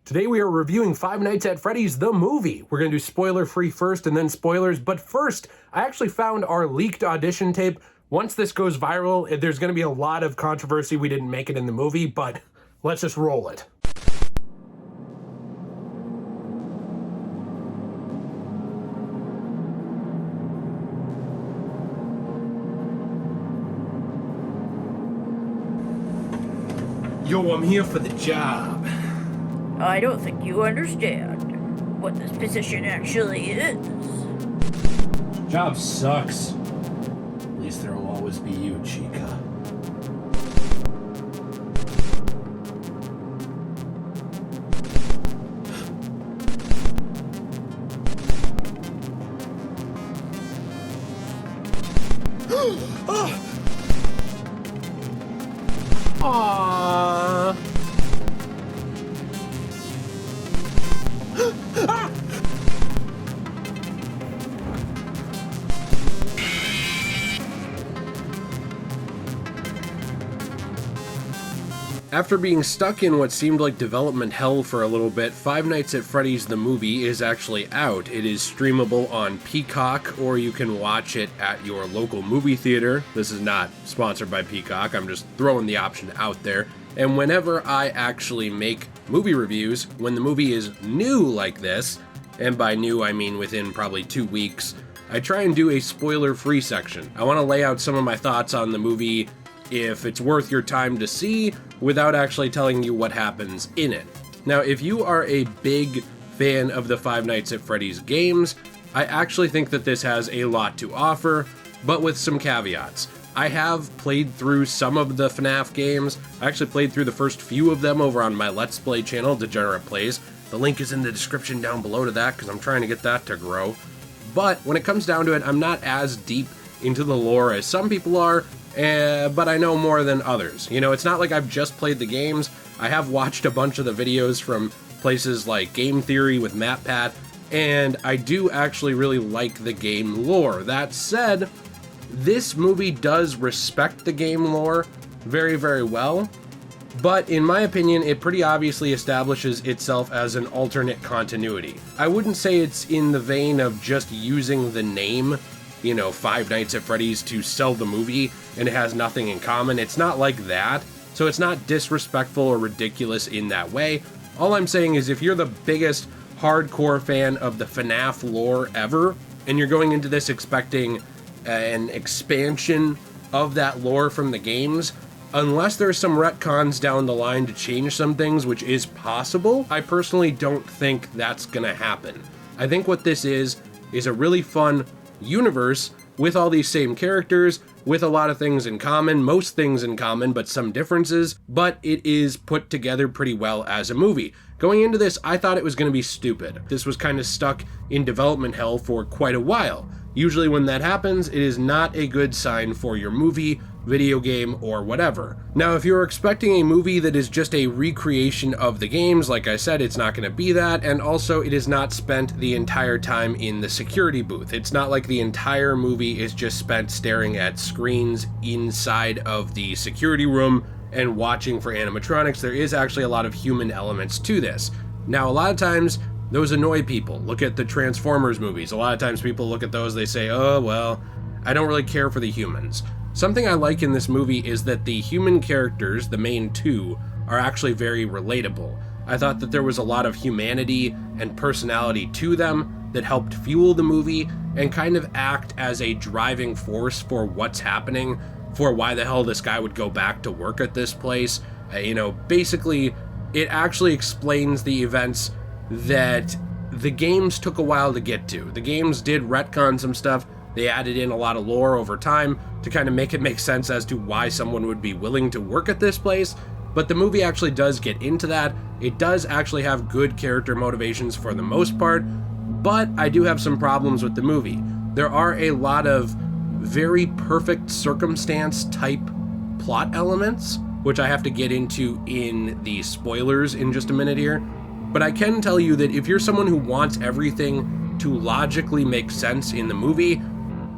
Today we are reviewing Five Nights at Freddy's, the movie. We're going to do spoiler-free first and then spoilers, but first, I actually found our leaked audition tape. Once this goes viral, there's going to be a lot of controversy. We didn't make it in the movie, but let's just roll it. Yo, I'm here for the job. I don't think you understand what this position actually is. Job sucks. At least there'll always be you, Chica. Aww. After being stuck in what seemed like development hell for a little bit, Five Nights at Freddy's the movie is actually out. It is streamable on Peacock, or you can watch it at your local movie theater. This is not sponsored by Peacock, I'm just throwing the option out there. And whenever I actually make movie reviews, when the movie is new like this, and by new I mean within probably 2 weeks, I try and do a spoiler-free section. I want to lay out some of my thoughts on the movie, if it's worth your time to see, without actually telling you what happens in it. Now, if you are a big fan of the Five Nights at Freddy's games, I actually think that this has a lot to offer, but with some caveats. I have played through some of the FNAF games. I actually played through the first few of them over on my Let's Play channel, Degenerate Plays. The link is in the description down below to that, because I'm trying to get that to grow. But when it comes down to it, I'm not as deep into the lore as some people are, but I know more than others. You know, it's not like I've just played the games. I have watched a bunch of the videos from places like Game Theory with MatPat, and I do actually really like the game lore. That said, this movie does respect the game lore very, very well, but in my opinion, it pretty obviously establishes itself as an alternate continuity. I wouldn't say it's in the vein of just using the name, you know, Five Nights at Freddy's to sell the movie, and it has nothing in common. It's not like that, so it's not disrespectful or ridiculous in that way. All I'm saying is if you're the biggest hardcore fan of the FNAF lore ever, and you're going into this expecting an expansion of that lore from the games, unless there's some retcons down the line to change some things, which is possible, I personally don't think that's gonna happen. I think what this is a really fun universe with all these same characters, with a lot of things in common, most things in common, but some differences, but it is put together pretty well as a movie. Going into this, I thought it was going to be stupid. This was kind of stuck in development hell for quite a while. Usually when that happens, it is not a good sign for your movie, video game, or whatever. Now, if you're expecting a movie that is just a recreation of the games, like I said, it's not going to be that, and also it is not spent the entire time in the security booth. It's not like the entire movie is just spent staring at screens inside of the security room and watching for animatronics. There is actually a lot of human elements to this. Now, a lot of times, those annoy people. Look at the Transformers movies. A lot of times people look at those, they say, oh, well, I don't really care for the humans. Something I like in this movie is that the human characters, the main two, are actually very relatable. I thought that there was a lot of humanity and personality to them that helped fuel the movie and kind of act as a driving force for what's happening, for why the hell this guy would go back to work at this place. Basically, it actually explains the events that the games took a while to get to. The games did retcon some stuff. They added in a lot of lore over time to kind of make it make sense as to why someone would be willing to work at this place, but the movie actually does get into that. It does actually have good character motivations for the most part, but I do have some problems with the movie. There are a lot of very perfect circumstance type plot elements, which I have to get into in the spoilers in just a minute here. But I can tell you that if you're someone who wants everything to logically make sense in the movie,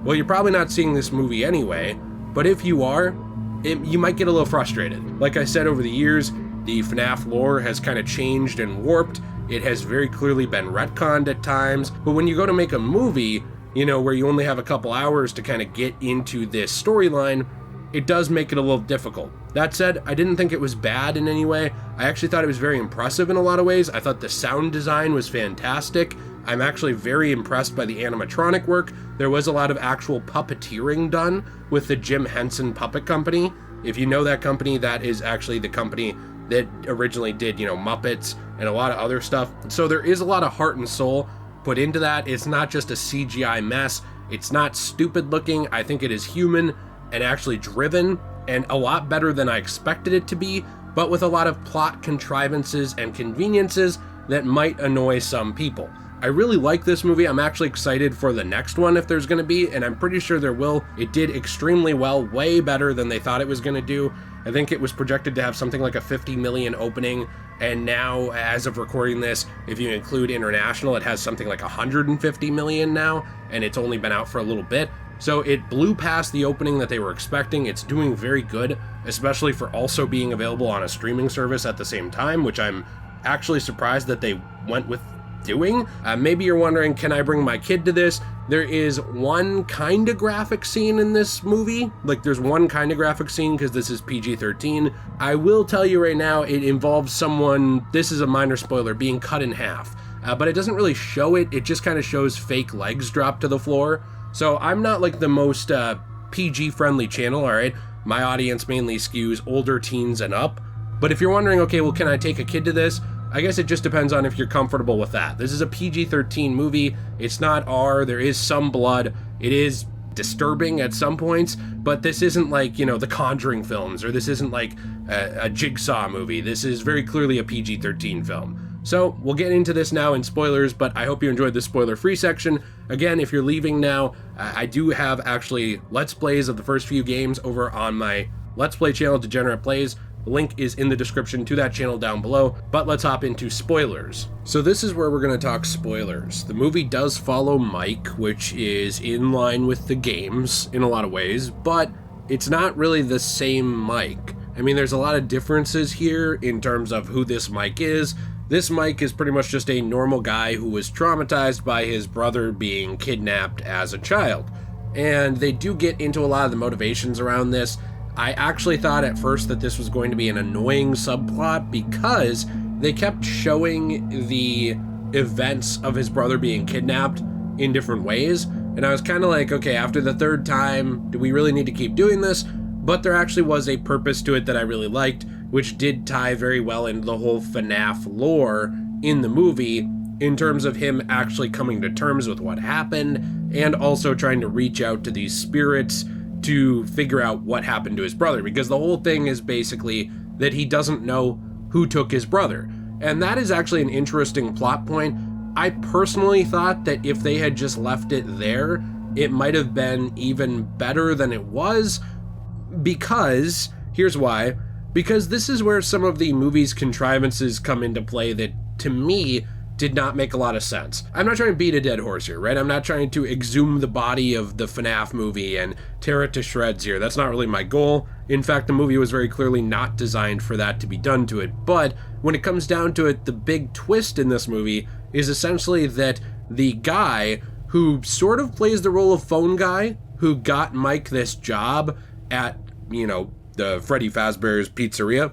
well, you're probably not seeing this movie anyway. But if you are, you might get a little frustrated. Like I said, over the years, The FNAF lore has kind of changed and warped. It has very clearly been retconned at times, but when you go to make a movie, where you only have a couple hours to kind of get into this storyline, it does make it a little difficult. That said, I didn't think it was bad in any way. I actually thought it was very impressive in a lot of ways. I thought the sound design was fantastic. I'm actually very impressed by the animatronic work. There was a lot of actual puppeteering done with the Jim Henson Puppet Company. If you know that company, that is actually the company that originally did, Muppets and a lot of other stuff. So there is a lot of heart and soul put into that. It's not just a CGI mess. It's not stupid looking. I think it is human and actually driven, and a lot better than I expected it to be, but with a lot of plot contrivances and conveniences that might annoy some people. I really like this movie. I'm actually excited for the next one if there's going to be, and I'm pretty sure there will. It did extremely well, way better than they thought it was going to do. I think it was projected to have something like a 50 million opening, and now, as of recording this, if you include international, it has something like 150 million now, and it's only been out for a little bit. So it blew past the opening that they were expecting. It's doing very good, especially for also being available on a streaming service at the same time, which I'm actually surprised that they went with doing. Maybe you're wondering, can I bring my kid to this? There is one kind of graphic scene in this movie. There's one kind of graphic scene because this is PG-13. I will tell you right now, it involves someone, this is a minor spoiler, being cut in half. But it doesn't really show it. It just kind of shows fake legs drop to the floor. So I'm not the most PG-friendly channel, all right? My audience mainly skews older teens and up. But if you're wondering, okay, well, can I take a kid to this? I guess it just depends on if you're comfortable with that. This is a PG-13 movie. It's not R. There is some blood. It is disturbing at some points, but this isn't the Conjuring films, or this isn't a Jigsaw movie. This is very clearly a PG-13 film. So we'll get into this now in spoilers, but I hope you enjoyed the spoiler-free section. Again, if you're leaving now, I do have actually Let's Plays of the first few games over on my Let's Play channel, Degenerate Plays. The link is in the description to that channel down below, but let's hop into spoilers. So this is where we're going to talk spoilers. The movie does follow Mike, which is in line with the games in a lot of ways, but it's not really the same Mike. I mean, there's a lot of differences here in terms of who this Mike is. This Mike is pretty much just a normal guy who was traumatized by his brother being kidnapped as a child. And they do get into a lot of the motivations around this. I actually thought at first that this was going to be an annoying subplot because they kept showing the events of his brother being kidnapped in different ways. And I was kind of like, okay, after the third time, do we really need to keep doing this? But there actually was a purpose to it that I really liked, which did tie very well into the whole FNAF lore in the movie in terms of him actually coming to terms with what happened and also trying to reach out to these spirits to figure out what happened to his brother, because the whole thing is basically that he doesn't know who took his brother. And that is actually an interesting plot point. I personally thought that if they had just left it there, it might have been even better than it was, because, here's why, because this is where some of the movie's contrivances come into play that, to me, did not make a lot of sense. I'm not trying to beat a dead horse here, right? I'm not trying to exhume the body of the FNAF movie and tear it to shreds here. That's not really my goal. In fact, the movie was very clearly not designed for that to be done to it. But when it comes down to it, the big twist in this movie is essentially that the guy who sort of plays the role of phone guy, who got Mike this job at, the Freddy Fazbear's Pizzeria,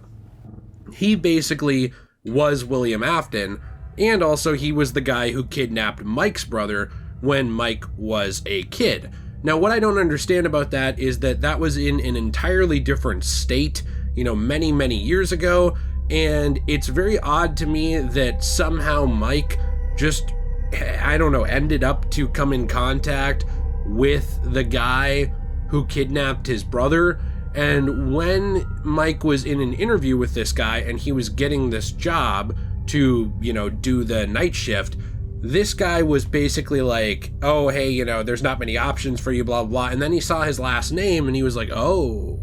he basically was William Afton. And also he was the guy who kidnapped Mike's brother when Mike was a kid. Now, what I don't understand about that is that that was in an entirely different state, many, many years ago. And it's very odd to me that somehow Mike just, ended up to come in contact with the guy who kidnapped his brother. And when Mike was in an interview with this guy and he was getting this job to, do the night shift, this guy was basically like, oh, hey, there's not many options for you, blah, blah. And then he saw his last name and he was like, oh.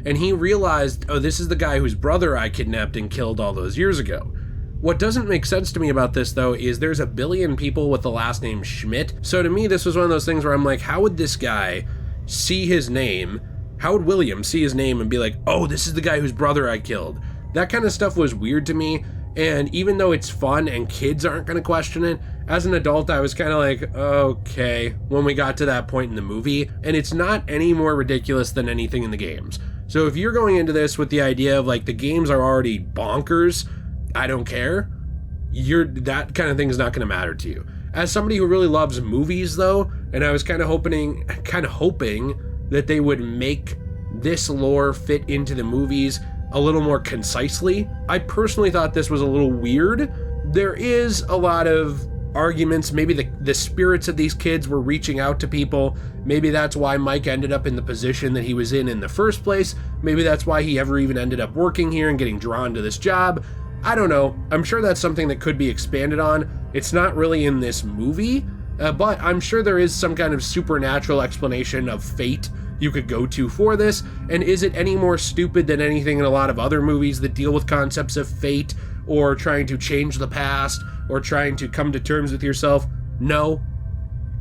And he realized, oh, this is the guy whose brother I kidnapped and killed all those years ago. What doesn't make sense to me about this, though, is there's a billion people with the last name Schmidt. So to me, this was one of those things where I'm like, how would this guy see his name? How would William see his name and be like, oh, this is the guy whose brother I killed? That kind of stuff was weird to me. And even though it's fun and kids aren't going to question it, as an adult, I was kind of like, okay, when we got to that point in the movie. And it's not any more ridiculous than anything in the games. So if you're going into this with the idea of like the games are already bonkers, I don't care, that kind of thing is not going to matter to you. As somebody who really loves movies though, and I was kind of hoping that they would make this lore fit into the movies a little more concisely. I personally thought this was a little weird. There is a lot of arguments. Maybe the spirits of these kids were reaching out to people. Maybe that's why Mike ended up in the position that he was in the first place. Maybe that's why he ever even ended up working here and getting drawn to this job. I don't know. I'm sure that's something that could be expanded on. It's not really in this movie, but I'm sure there is some kind of supernatural explanation of fate you could go to for this. And is it any more stupid than anything in a lot of other movies that deal with concepts of fate or trying to change the past or trying to come to terms with yourself? No.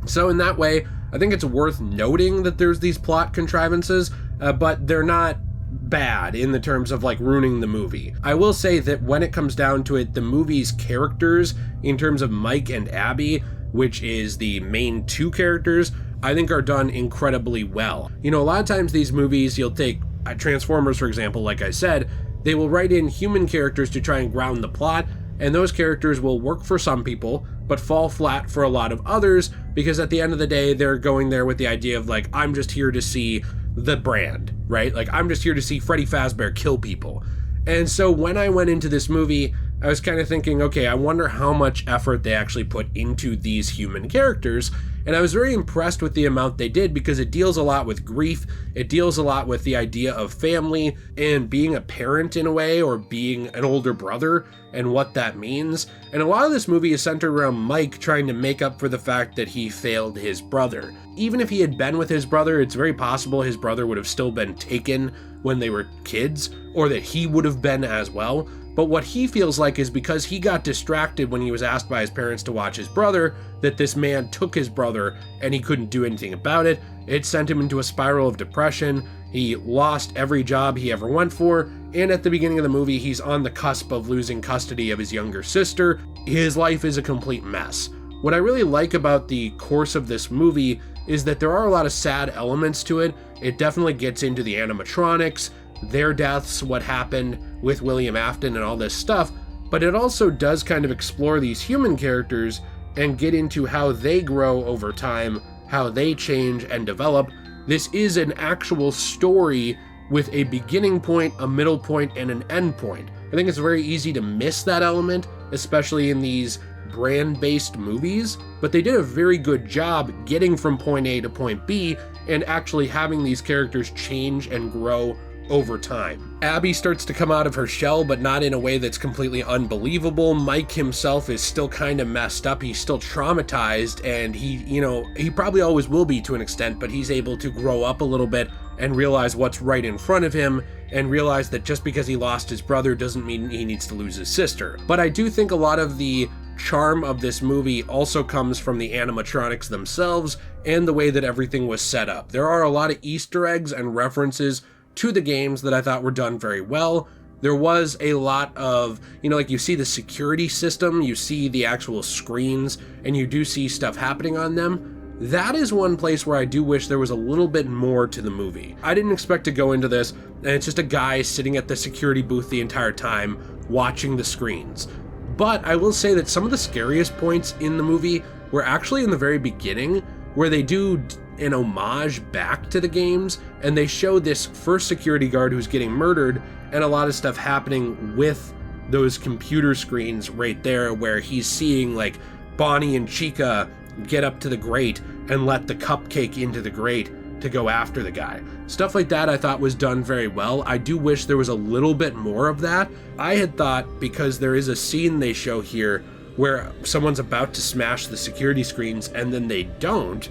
So in that way, I think it's worth noting that there's these plot contrivances, but they're not bad in the terms of like ruining the movie. I will say that when it comes down to it, the movie's characters, in terms of Mike and Abby, which is the main two characters, I think are done incredibly well. You know, a lot of times these movies, you'll take Transformers, for example, like I said, they will write in human characters to try and ground the plot, and those characters will work for some people, but fall flat for a lot of others, because at the end of the day, they're going there with the idea of like, I'm just here to see the brand, right? Like, I'm just here to see Freddy Fazbear kill people. And so when I went into this movie, I was kind of thinking, okay, I wonder how much effort they actually put into these human characters. And I was very impressed with the amount they did, because it deals a lot with grief. It deals a lot with the idea of family and being a parent in a way, or being an older brother and what that means. And a lot of this movie is centered around Mike trying to make up for the fact that he failed his brother. Even if he had been with his brother, it's very possible his brother would have still been taken when they were kids, or that he would have been as well. But what he feels like is because he got distracted when he was asked by his parents to watch his brother, that this man took his brother and he couldn't do anything about it. It sent him into a spiral of depression. He lost every job he ever went for, and at the beginning of the movie, he's on the cusp of losing custody of his younger sister. His life is a complete mess. What I really like about the course of this movie is that there are a lot of sad elements to it. It definitely gets into the animatronics, their deaths, what happened with William Afton and all this stuff, but it also does kind of explore these human characters and get into how they grow over time, how they change and develop. This is an actual story with a beginning point, a middle point, and an end point. I think it's very easy to miss that element, especially in these brand-based movies, but they did a very good job getting from point A to point B and actually having these characters change and grow over time. Abby starts to come out of her shell, but not in a way that's completely unbelievable. Mike himself is still kind of messed up. He's still traumatized, and he probably always will be to an extent, but he's able to grow up a little bit and realize what's right in front of him, and realize that just because he lost his brother doesn't mean he needs to lose his sister. But I do think a lot of the charm of this movie also comes from the animatronics themselves and the way that everything was set up. There are a lot of Easter eggs and references to the games that I thought were done very well. There was a lot of, like you see the security system, you see the actual screens, and you do see stuff happening on them. That is one place where I do wish there was a little bit more to the movie. I didn't expect to go into this, and it's just a guy sitting at the security booth the entire time, watching the screens. But I will say that some of the scariest points in the movie were actually in the very beginning, where they do an homage back to the games, and they show this first security guard who's getting murdered, and a lot of stuff happening with those computer screens right there, where he's seeing like Bonnie and Chica get up to the grate and let the cupcake into the grate to go after the guy. Stuff like that I thought was done very well. I do wish there was a little bit more of that. I had thought, because there is a scene they show here where someone's about to smash the security screens and then they don't,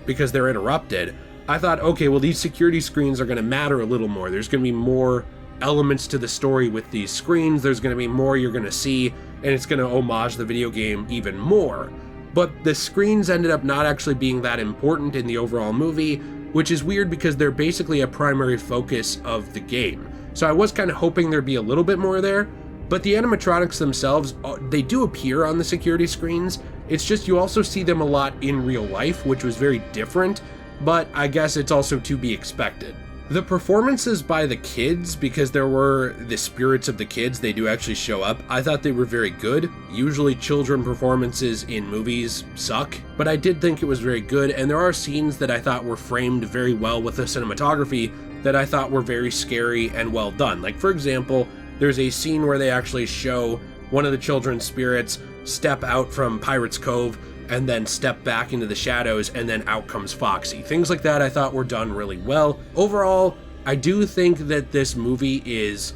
because they're interrupted, I thought, okay, well, these security screens are going to matter a little more. There's going to be more elements to the story with these screens. There's going to be more you're going to see, and it's going to homage the video game even more. But the screens ended up not actually being that important in the overall movie, which is weird because they're basically a primary focus of the game. So I was kind of hoping there'd be a little bit more there. But the animatronics themselves, they do appear on the security screens. It's just you also see them a lot in real life, which was very different, but I guess it's also to be expected. The performances by the kids, because there were the spirits of the kids, they do actually show up, I thought they were very good. Usually children performances in movies suck, but I did think it was very good, and there are scenes that I thought were framed very well with the cinematography that I thought were very scary and well done. Like, for example, there's a scene where they actually show one of the children's spirits step out from Pirate's Cove and then step back into the shadows, and then out comes Foxy. Things like that I thought were done really well. Overall, I do think that this movie is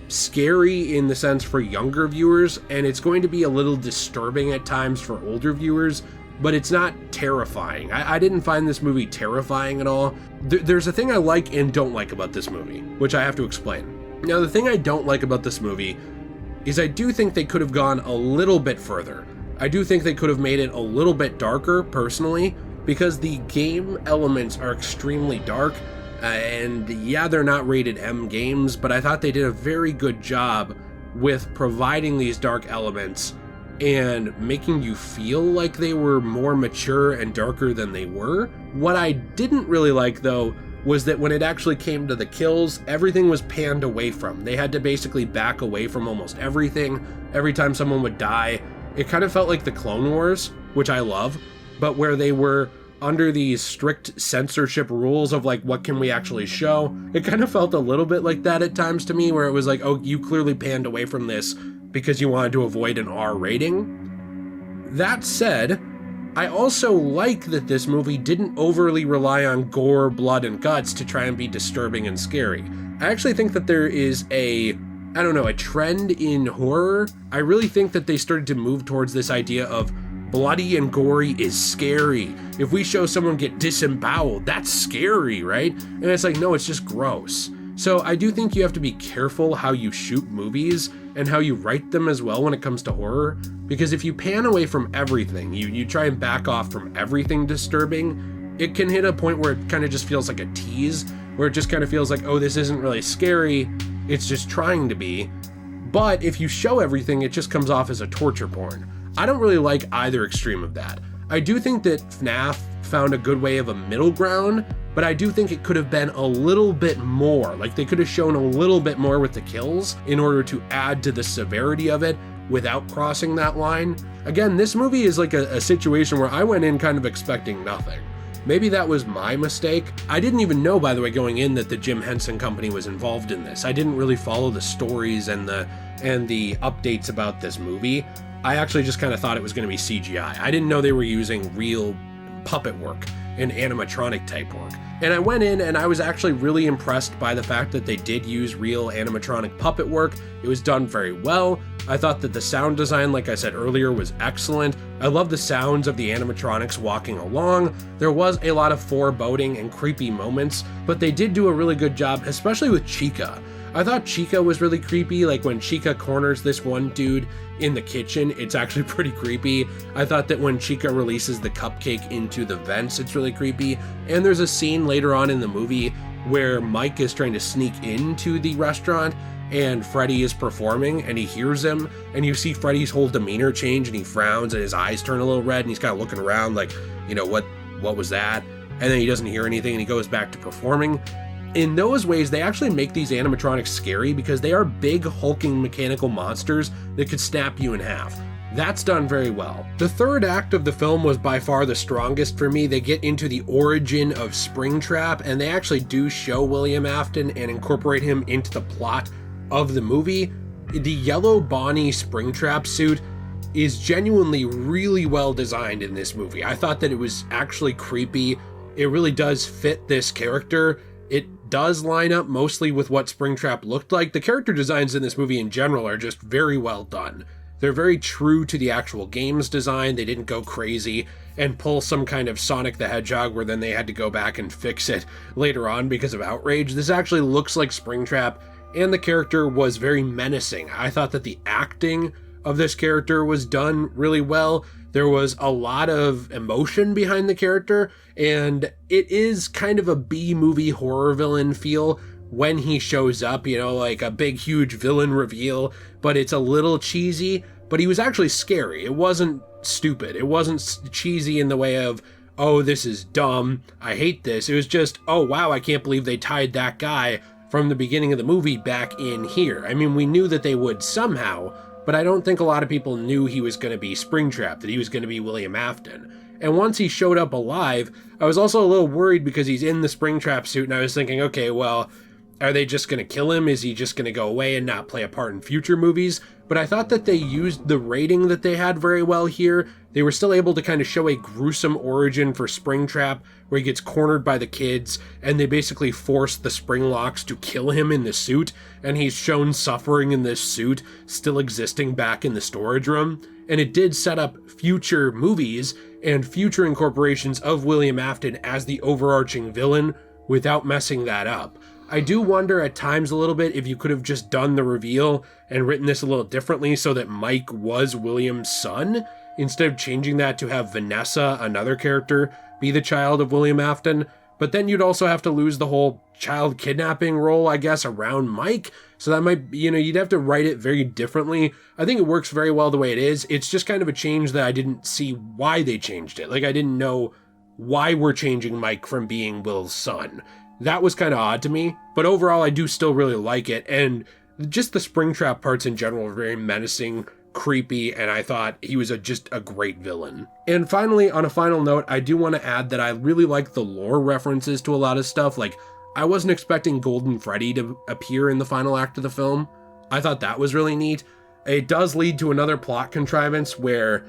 scary in the sense for younger viewers, and it's going to be a little disturbing at times for older viewers, but it's not terrifying. I didn't find this movie terrifying at all. There's a thing I like and don't like about this movie, which I have to explain. Now, the thing I don't like about this movie is I do think they could have gone a little bit further. I do think they could have made it a little bit darker, personally, because the game elements are extremely dark, and yeah, they're not rated M games, but I thought they did a very good job with providing these dark elements and making you feel like they were more mature and darker than they were. What I didn't really like, though, was that when it actually came to the kills, everything was panned away from. They had to basically back away from almost everything. Every time someone would die, it kind of felt like the Clone Wars, which I love, but where they were under these strict censorship rules of like, what can we actually show? It kind of felt a little bit like that at times to me, where it was like, oh, you clearly panned away from this because you wanted to avoid an R rating. That said, I also like that this movie didn't overly rely on gore, blood, and guts to try and be disturbing and scary. I actually think that there is a trend in horror. I really think that they started to move towards this idea of bloody and gory is scary. If we show someone get disemboweled, that's scary, right? And it's like, no, it's just gross. So I do think you have to be careful how you shoot movies and how you write them as well when it comes to horror, because if you pan away from everything, you try and back off from everything disturbing, it can hit a point where it kind of just feels like a tease, where it just kind of feels like, oh, this isn't really scary, it's just trying to be. But if you show everything, it just comes off as a torture porn. I don't really like either extreme of that. I do think that FNAF found a good way of a middle ground, but I do think it could have been a little bit more. Like, they could have shown a little bit more with the kills in order to add to the severity of it without crossing that line. Again, this movie is like a situation where I went in kind of expecting nothing. Maybe that was my mistake. I didn't even know, by the way, going in that the Jim Henson Company was involved in this. I didn't really follow the stories and the updates about this movie. I actually just kind of thought it was going to be CGI. I didn't know they were using real puppet work and animatronic type work. And I went in and I was actually really impressed by the fact that they did use real animatronic puppet work. It was done very well. I thought that the sound design, like I said earlier, was excellent. I love the sounds of the animatronics walking along. There was a lot of foreboding and creepy moments, but they did do a really good job, especially with Chica. I thought Chica was really creepy, like when Chica corners this one dude in the kitchen, it's actually pretty creepy. I thought that when Chica releases the cupcake into the vents, it's really creepy. And there's a scene later on in the movie where Mike is trying to sneak into the restaurant and Freddy is performing and he hears him, and you see Freddy's whole demeanor change and he frowns and his eyes turn a little red and he's kind of looking around like, you know, what was that? And then he doesn't hear anything and he goes back to performing. In those ways, they actually make these animatronics scary because they are big, hulking mechanical monsters that could snap you in half. That's done very well. The third act of the film was by far the strongest for me. They get into the origin of Springtrap, and they actually do show William Afton and incorporate him into the plot of the movie. The yellow Bonnie Springtrap suit is genuinely really well designed in this movie. I thought that it was actually creepy. It really does fit this character. It does line up mostly with what Springtrap looked like. The character designs in this movie in general are just very well done. They're very true to the actual game's design. They didn't go crazy and pull some kind of Sonic the Hedgehog where then they had to go back and fix it later on because of outrage. This actually looks like Springtrap, and the character was very menacing. I thought that the acting of this character was done really well. There was a lot of emotion behind the character, and it is kind of a B-movie horror villain feel, when he shows up, you know, like a big, huge villain reveal, but it's a little cheesy, but he was actually scary. It wasn't stupid. It wasn't cheesy in the way of, oh, this is dumb, I hate this. It was just, oh, wow, I can't believe they tied that guy from the beginning of the movie back in here. I mean, we knew that they would somehow, but I don't think a lot of people knew he was going to be Springtrap, that he was going to be William Afton. And once he showed up alive, I was also a little worried because he's in the Springtrap suit, and I was thinking, okay, well, are they just going to kill him? Is he just going to go away and not play a part in future movies? But I thought that they used the rating that they had very well here. They were still able to kind of show a gruesome origin for Springtrap, where he gets cornered by the kids, and they basically force the Springlocks to kill him in the suit, and he's shown suffering in this suit, still existing back in the storage room. And it did set up future movies and future incorporations of William Afton as the overarching villain without messing that up. I do wonder at times a little bit if you could have just done the reveal and written this a little differently so that Mike was William's son, instead of changing that to have Vanessa, another character, be the child of William Afton. But then you'd also have to lose the whole child kidnapping role, I guess, around Mike. So that might, you know, you'd have to write it very differently. I think it works very well the way it is. It's just kind of a change that I didn't see why they changed it. Like, I didn't know why we're changing Mike from being Will's son. That was kind of odd to me, but overall I do still really like it, and just the Springtrap parts in general are very menacing, creepy, and I thought he was just a great villain. And finally, on a final note, I do want to add that I really like the lore references to a lot of stuff. Like, I wasn't expecting Golden Freddy to appear in the final act of the film. I thought that was really neat. It does lead to another plot contrivance where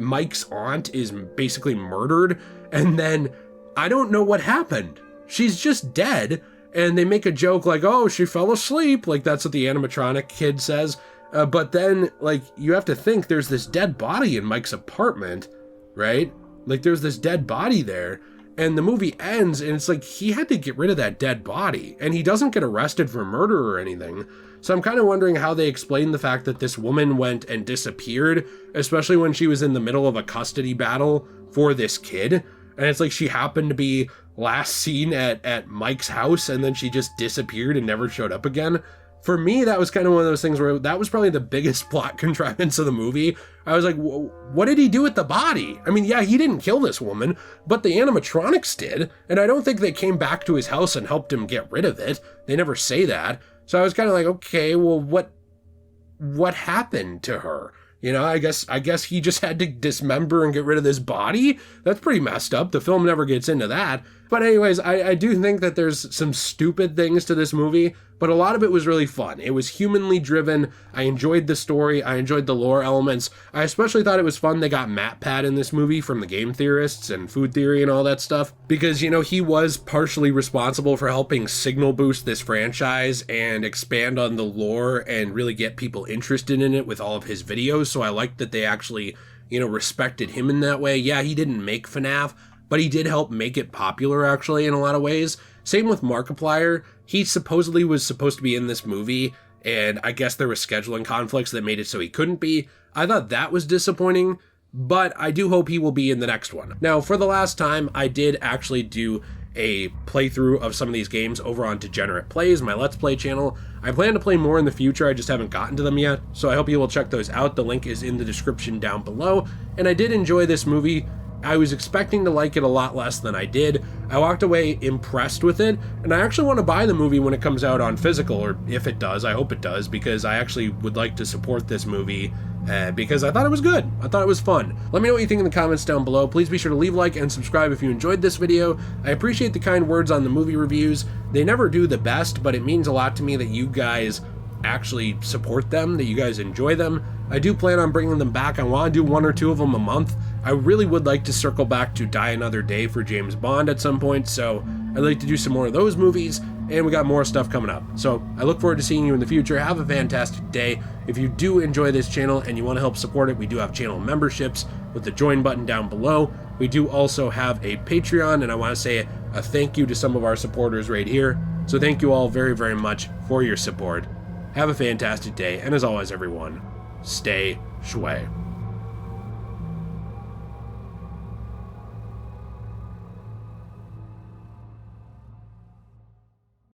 Mike's aunt is basically murdered, and then I don't know what happened. She's just dead, and they make a joke like, oh, she fell asleep, like that's what the animatronic kid says, but then, like, you have to think there's this dead body in Mike's apartment, right? Like, there's this dead body there, and the movie ends, and it's like, he had to get rid of that dead body, and he doesn't get arrested for murder or anything, so I'm kind of wondering how they explain the fact that this woman went and disappeared, especially when she was in the middle of a custody battle for this kid, and it's like she happened to be last seen at Mike's house, and then she just disappeared and never showed up again. For me, that was kind of one of those things where that was probably the biggest plot contrivance of the movie. I was like, what did he do with the body? I mean, yeah, he didn't kill this woman, but the animatronics did, and I don't think they came back to his house and helped him get rid of it. They never say that. So I was kind of like, okay, well, what happened to her? You know, I guess he just had to dismember and get rid of this body? That's pretty messed up. The film never gets into that. But anyways, I do think that there's some stupid things to this movie, but a lot of it was really fun. It was humanly driven. I enjoyed the story. I enjoyed the lore elements. I especially thought it was fun they got MatPat in this movie from the Game Theorists and Food Theory and all that stuff, because, you know, he was partially responsible for helping signal boost this franchise and expand on the lore and really get people interested in it with all of his videos. So I liked that they actually, you know, respected him in that way. Yeah, he didn't make FNAF, but he did help make it popular, actually, in a lot of ways. Same with Markiplier. He supposedly was supposed to be in this movie, and I guess there was scheduling conflicts that made it so he couldn't be. I thought that was disappointing, but I do hope he will be in the next one. Now, for the last time, I did actually do a playthrough of some of these games over on Degenerate Plays, my Let's Play channel. I plan to play more in the future, I just haven't gotten to them yet, so I hope you will check those out. The link is in the description down below, and I did enjoy this movie. I was expecting to like it a lot less than I did. I walked away impressed with it, and I actually want to buy the movie when it comes out on physical, or if it does, I hope it does, because I actually would like to support this movie, because I thought it was good. I thought it was fun. Let me know what you think in the comments down below. Please be sure to leave a like and subscribe if you enjoyed this video. I appreciate the kind words on the movie reviews. They never do the best, but it means a lot to me that you guys actually support them, that you guys enjoy them. I do plan on bringing them back. I want to do 1 or 2 of them a month. I really would like to circle back to Die Another Day for James Bond at some point, so I'd like to do some more of those movies, and we got more stuff coming up. So I look forward to seeing you in the future. Have a fantastic day. If you do enjoy this channel and you want to help support it, we do have channel memberships with the join button down below. We do also have a Patreon, and I want to say a thank you to some of our supporters right here. So thank you all very, very much for your support. Have a fantastic day, and as always, everyone, stay shui.